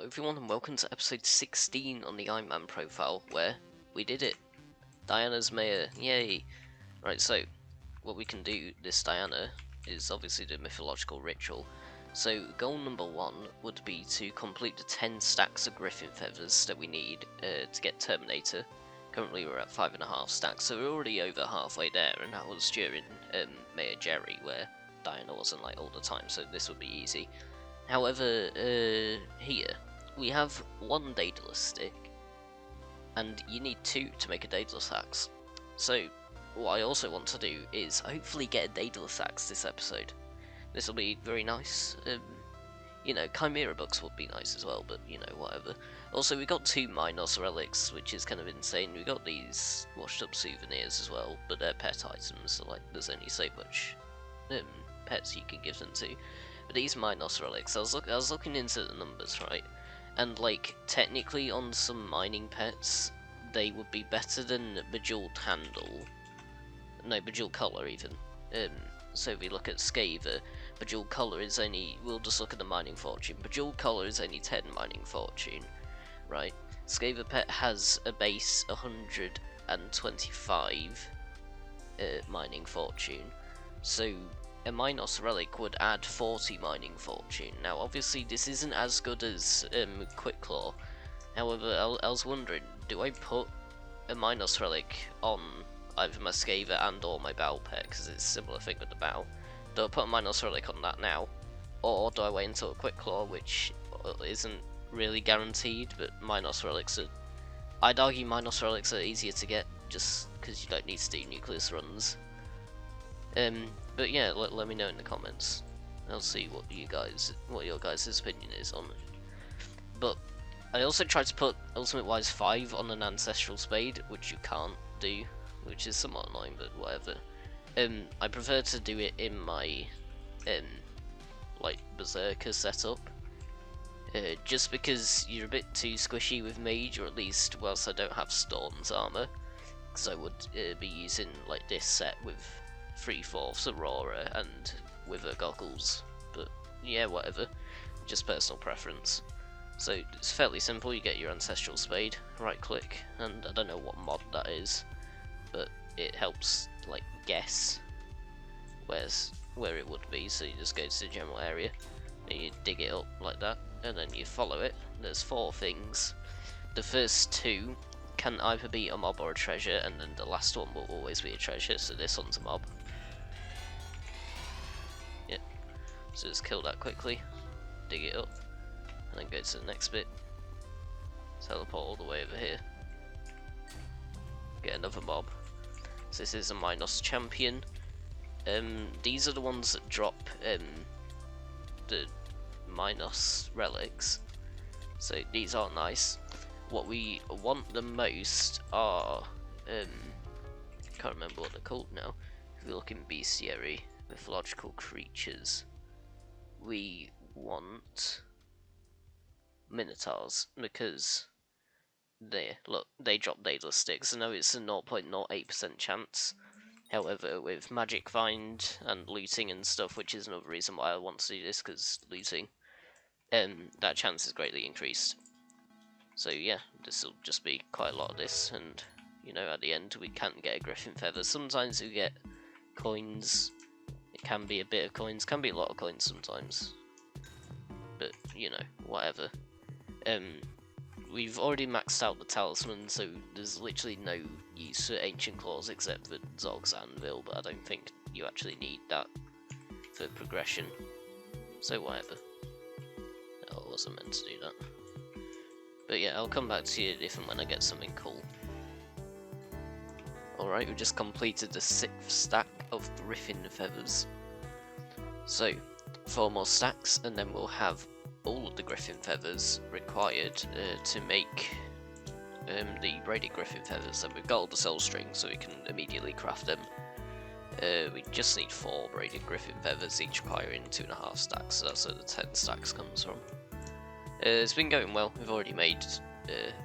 Hello everyone and welcome to episode 16 on the Ironman profile, where we did it. Diana's mayor, yay! Right, so what we can do this Diana is obviously the mythological ritual. So goal number 1 would be to complete the 10 stacks of griffin feathers that we need to get Terminator. Currently we're at 5.5 stacks, so we're already over halfway there, and that was during Mayor Jerry, where Diana wasn't like all the time, so this would be easy. However, here, we have one Daedalus stick, and you need 2 to make a Daedalus axe. So, what I also want to do is hopefully get a Daedalus axe this episode. This will be very nice. You know, Chimera books would be nice as well, but, you know, whatever. Also, we got 2 Minos relics, which is kind of insane. We got these washed up souvenirs as well, but they're pet items, so, like, there's only so much pets you can give them to. But these Minos relics, I was looking into the numbers, right? And like technically on some mining pets, they would be better than Bejeweled Handle. No, Bejeweled Collar even. So if we look at Skaver, Bejeweled Collar is only, we'll just look at the mining fortune. Bejeweled Collar is only 10 mining fortune, right? Skaver pet has a base 125 mining fortune. So a Minos relic would add 40 mining fortune. Now obviously this isn't as good as Quick Claw. However, I was wondering, do I put a Minos relic on either my Skaver and or my Bow pet, because it's a similar thing with the Bow. Do I put a Minos relic on that now? Or do I wait until a Quick Claw, which isn't really guaranteed, but Minos relics are... I'd argue Minos relics are easier to get, just because you don't need to do nucleus runs. But yeah, let me know in the comments. I'll see what your guys' opinion is on it. But I also tried to put Ultimate Wise 5 on an Ancestral Spade, which you can't do, which is somewhat annoying, but whatever. I prefer to do it in my like Berserker setup, just because you're a bit too squishy with Mage, or at least whilst I don't have Storm's armor, because I would be using like this set with 3/4 Aurora and Wither goggles, but yeah, whatever, just personal preference. So it's fairly simple. You get your Ancestral Spade, right click, and I don't know what mod that is, but it helps like guess where it would be. So you just go to the general area and you dig it up like that, and then you follow it. There's 4 things. The first 2 can either be a mob or a treasure, and then the last one will always be a treasure, so this one's a mob. Yeah, so just kill that quickly, dig it up, and then go to the next bit, teleport all the way over here, get another mob. So this is a Minos champion. These are the ones that drop the Minos relics, so these are nice. What we want the most are, can't remember what they're called now. If we look in bestiary, mythological creatures, we want Minotaurs, because they drop Daedalus sticks. I know it's a 0.08% chance. However, with Magic Find and looting and stuff, which is another reason why I want to do this, because looting, that chance is greatly increased. So yeah, this will just be quite a lot of this, and you know, at the end we can get a griffin feather. Sometimes we get coins. It can be a bit of coins, can be a lot of coins sometimes. But you know, whatever. We've already maxed out the talisman, so there's literally no use for ancient claws except for Zog's anvil, but I don't think you actually need that for progression. So whatever. Oh, I wasn't meant to do that. But yeah, I'll come back to you if and when I get something cool. Alright, we just completed the 6th stack of griffin feathers. So, 4 more stacks, and then we'll have all of the griffin feathers required to make the braided griffin feathers. So we've got all the soul strings, so we can immediately craft them. We just need 4 braided griffin feathers, each requiring 2.5 stacks, so that's where the 10 stacks comes from. It's been going well. We've already made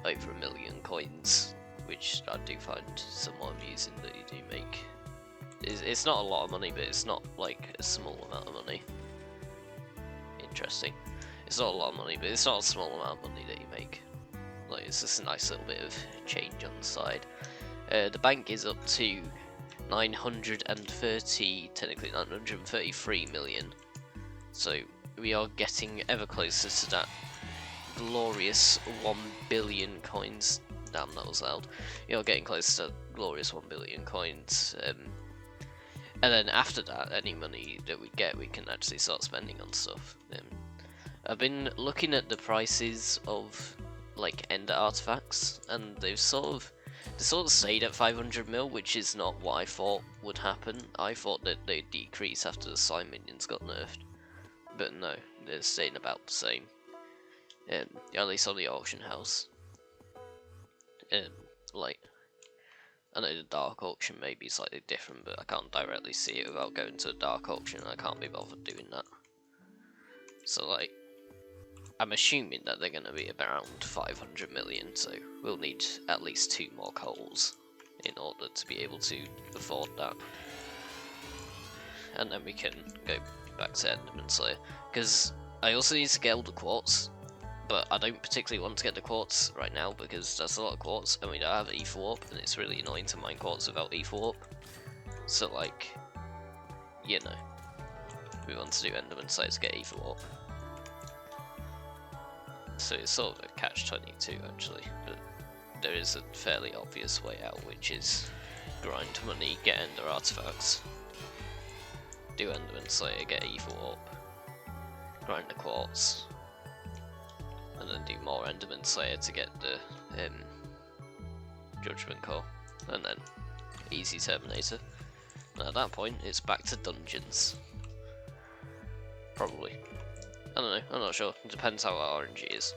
over 1 million coins, which I do find somewhat amusing that you do make. It's not a lot of money, but it's not like a small amount of money. Interesting. It's not a lot of money, but it's not a small amount of money that you make. Like, it's just a nice little bit of change on the side. The bank is up to 930, technically 933 million. So we are getting ever closer to that glorious 1 billion coins. Damn, that was loud. You're getting close to glorious 1 billion coins. And then after that, any money that we get, we can actually start spending on stuff. I've been looking at the prices of like ender artifacts, and they sort of stayed at 500 mil, which is not what I thought would happen. I thought that they'd decrease after the slime minions got nerfed, but no, they're staying about the same. At least on the auction house. Like, I know the dark auction may be slightly different, but I can't directly see it without going to a dark auction, and I can't be bothered doing that. So like, I'm assuming that they're going to be around 500 million, so we'll need at least 2 more coals in order to be able to afford that. And then we can go back to Enderman Slayer, because I also need to get all the quartz, but I don't particularly want to get the quartz right now because that's a lot of quartz, and we don't have ether warp, and it's really annoying to mine quartz without ether warp. So like, you know, we want to do Enderman Slayer to get ether warp. So it's sort of a catch-22 actually, but there is a fairly obvious way out, which is grind money, get ender artifacts, do Enderman Slayer, get ether warp, grind the quartz, and then do more Enderman Slayer to get the Judgment Core, and then easy Terminator. And at that point, it's back to dungeons. Probably. I don't know, I'm not sure. It depends how our RNG is.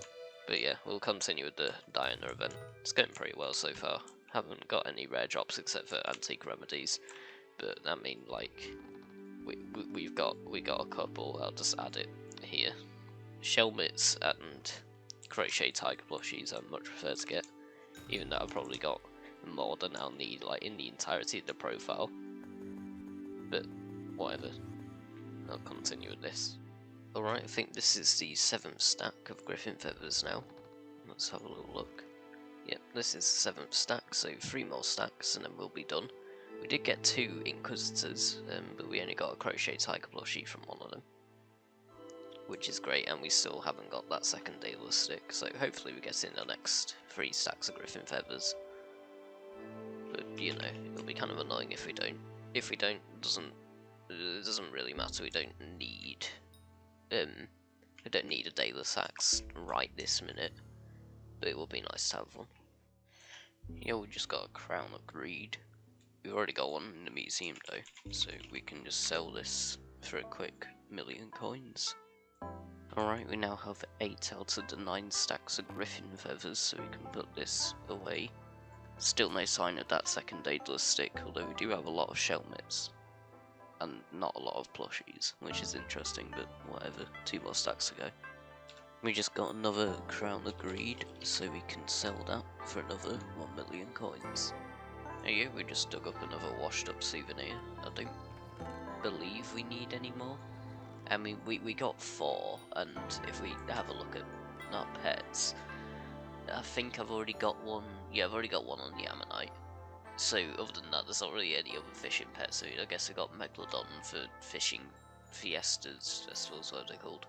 But yeah, we'll continue with the Diana event. It's going pretty well so far. Haven't got any rare drops except for antique remedies. But I mean, like, we got a couple. I'll just add it here. Shelmets and crochet tiger plushies I much prefer to get, even though I've probably got more than I'll need like in the entirety of the profile. But whatever. I'll continue with this. Alright, I think this is the 7th stack of Griffin feathers now. Let's have a little look. Yep, this is the 7th stack, so 3 more stacks and then we'll be done. We did get 2 Inquisitors, but we only got a crochet tiger plushie from one of them, which is great, and we still haven't got that second Daedalus stick, so hopefully we get in the next 3 stacks of Griffin feathers. But, you know, it'll be kind of annoying if we don't. If we don't, it doesn't really matter, we don't need a Daedalus axe right this minute, but it will be nice to have one. Yeah, we just got a Crown of Greed. We've already got one in the museum though, so we can just sell this for a quick 1,000,000 coins. Alright, we now have 8 out of the 9 stacks of Griffin feathers, so we can put this away. Still no sign of that second Daedalus stick, although we do have a lot of Shelmets. And not a lot of plushies, which is interesting, but whatever, 2 more stacks to go. We just got another Crown of Greed, so we can sell that for another 1,000,000 coins. There you go, we just dug up another washed up souvenir. I don't believe we need any more. I mean, we got 4, and if we have a look at our pets, I think I've already got one. Yeah, I've already got one on the Ammonite. So other than that, there's not really any other fishing pets. So I guess I got Megalodon for fishing festivals, what are they called?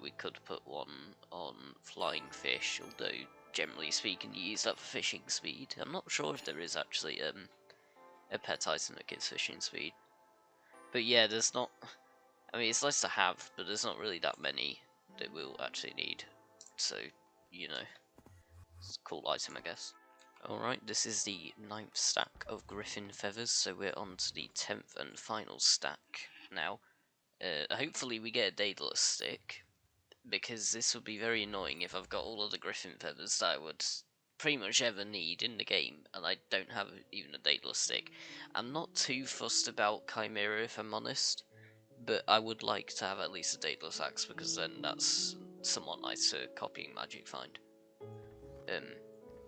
We could put one on flying fish, although generally speaking you use that for fishing speed. I'm not sure if there is actually a pet item that gives fishing speed. But yeah, there's not. I mean, it's nice to have, but there's not really that many that we'll actually need. So, you know, it's a cool item, I guess. Alright, this is the 9th stack of Griffin feathers, so we're on to the 10th and final stack now. Hopefully we get a Daedalus stick, because this would be very annoying if I've got all of the Griffin feathers that I would pretty much ever need in the game, and I don't have even a Daedalus stick. I'm not too fussed about Chimera, if I'm honest, but I would like to have at least a Daedalus axe, because then that's somewhat nice to copying magic find.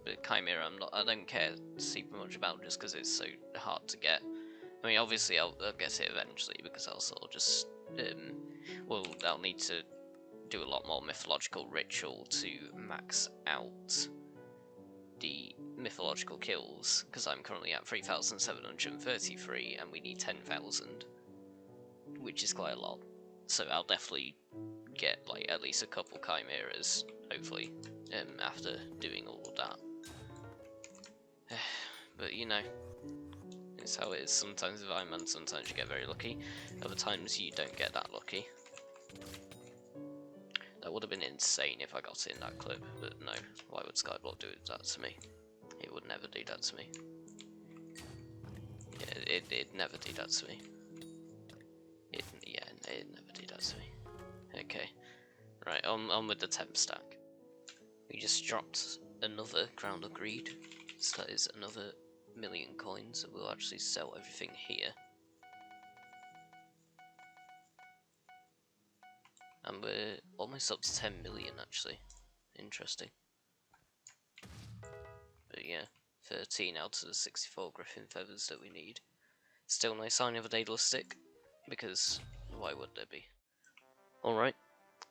But Chimera, I don't care super much about just because it's so hard to get. I mean, obviously I'll get it eventually because I'll sort of just, well, I'll need to do a lot more mythological ritual to max out the mythological kills, because I'm currently at 3,733 and we need 10,000, which is quite a lot. So I'll definitely get like at least a couple chimeras, hopefully, after doing all of that. But you know, it's how it is. Sometimes with Ironman, sometimes you get very lucky, other times you don't get that lucky. That would have been insane if I got it in that clip, but no, why would Skyblock do that to me? It would never do that to me. Yeah, it'd never do that to me. It'd never do that to me. Okay, right, on with the temp stack. We just dropped another Crown of Greed, so that is another 1,000,000 coins that we'll actually sell everything here. And we're almost up to 10 million actually. Interesting. But yeah, 13 out of the 64 Griffin feathers that we need. Still no sign of a Daedalus stick, because why would there be? Alright,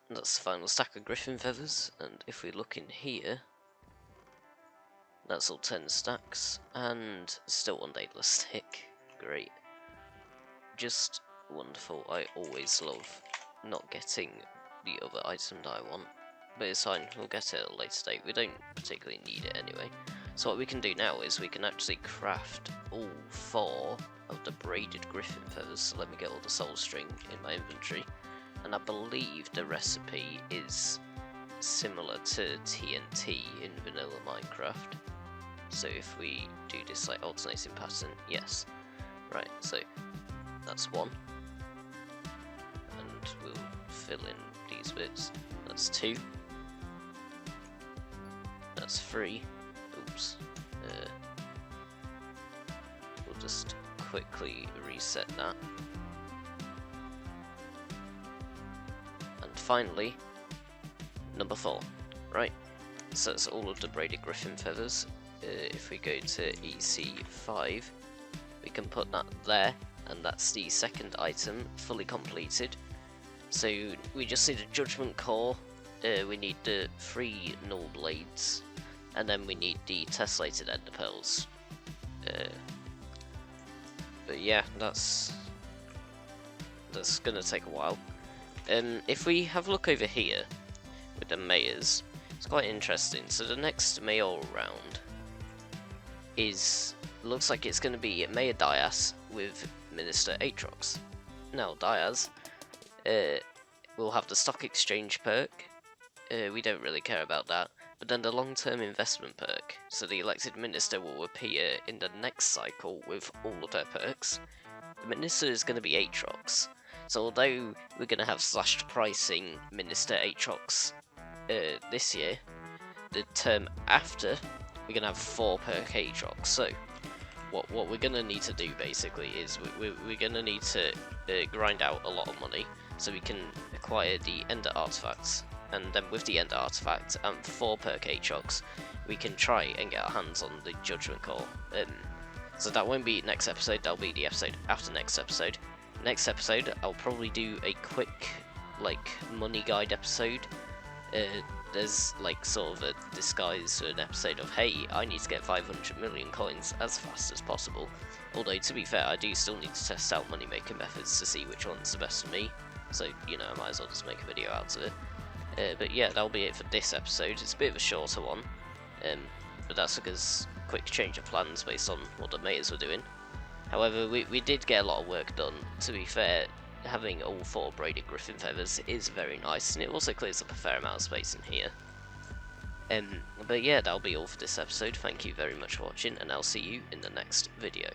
that's the final stack of Griffin feathers, and if we look in here, that's all 10 stacks, and still one Daedalus stick. Great. Just wonderful. I always love not getting the other item that I want, but it's fine, we'll get it at a later date. We don't particularly need it anyway. So what we can do now is we can actually craft all 4 of the braided griffin feathers. So let me get all the soul string in my inventory, and I believe the recipe is similar to TNT in vanilla Minecraft. So if we do this like alternating pattern, yes. Right, so that's 1. And we'll fill in these bits. That's 2. That's 3. Oops. We'll just quickly reset that. And finally, number 4. Right. So that's all of the braided griffin feathers. If we go to EC5, we can put that there, and that's the second item fully completed. So we just need a judgment core, we need the 3 null blades, and then we need the tessellated enderpearls. But yeah, that's gonna take a while. If we have a look over here with the mayors, it's quite interesting. So the next mayor round looks like it's going to be Mayor Diaz with Minister Aatrox. Now Diaz will have the stock exchange perk, we don't really care about that, but then the long-term investment perk, so the elected minister will appear in the next cycle with all of their perks. The minister is going to be Aatrox, so although we're going to have slashed pricing Minister Aatrox this year, the term after we're going to have 4 perk Aatrox. So what we're going to need to do basically is we're going to need to grind out a lot of money so we can acquire the Ender artifacts, and then with the Ender artifact and 4 perk Aatrox we can try and get our hands on the Judgment Core. So that won't be next episode, that'll be the episode after next episode. Next episode I'll probably do a quick like money guide episode. There's like sort of a disguise for an episode of, hey, I need to get 500 million coins as fast as possible. Although to be fair, I do still need to test out money making methods to see which one's the best for me. So, you know, I might as well just make a video out of it. But yeah, that'll be it for this episode. It's a bit of a shorter one. But that's because quick change of plans based on what the mayors were doing. However, we did get a lot of work done. To be fair, having all 4 braided griffin feathers is very nice, and it also clears up a fair amount of space in here. But yeah, that'll be all for this episode. Thank you very much for watching, and I'll see you in the next video.